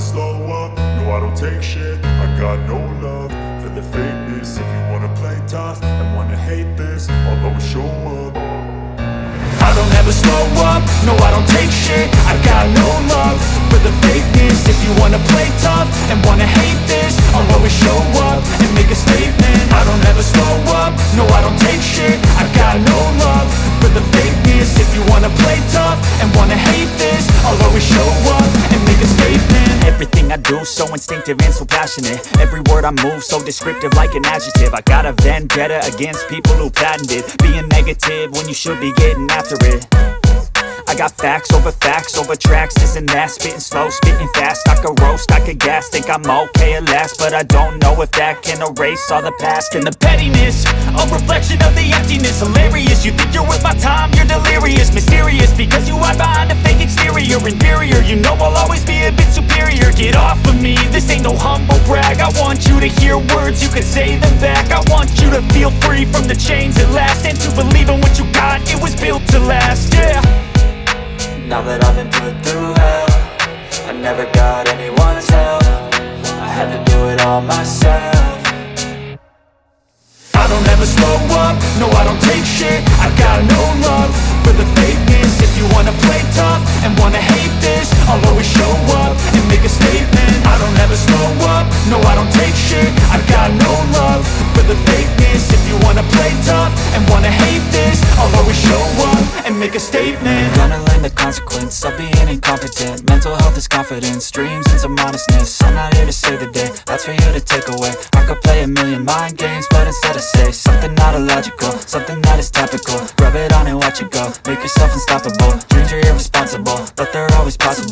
slow up, no I don't take shit. I got no love for the fakeness. If you wanna play tough and wanna hate this, I'll always show up. I don't ever slow up, no I don't take shit. I got no love for the fakeness. If you wanna play tough and wanna hate this, I'll always show up and make a statement. I don't ever slow up, no I don't take shit. I got no love for the fakeness. If you wanna play tough and wanna hate this, I'll always show up and make a statement. Everything I do so instinctive and so passionate. Every word I move so descriptive like an adjective. I got a vendetta against people who patented being negative when you should be getting after it. I got facts over tracks, this and that. Spitting slow, spitting fast, I could roast, I could gas. Think I'm okay at last, but I don't know if that can erase all the past. And the pettiness, a reflection of the emptiness. Hilarious, you think you're worth my time, you're delirious. Mysterious, because you hide behind a fake exterior. Inferior, you know I'll always be a bit superior. Get off of me, this ain't no humble brag. I want you to hear words, you can say them back. I want you to feel free from the chains at last, and to believe in what you got, it was built to last, yeah. Now that I've been put through hell, I never got anyone's help. I had to do it all myself. I don't ever slow up, no I don't take shit. I got no love for the fakeness. If you wanna play tough and wanna hate this, I'll always show up and make a statement. I don't ever slow up, no I don't take shit. I got no love for the fakeness. If you wanna play tough and wanna hate this, I'll always show up and make a statement. Gonna learn the consequence of being incompetent. Mental health is confidence, dreams and some honestness. I'm not here to save the day, that's for you to take away. I could play a million mind games, but instead I say something not illogical, something that is topical. Rub it on and watch it go, make yourself unstoppable. Dreams are irresponsible, but they're always possible.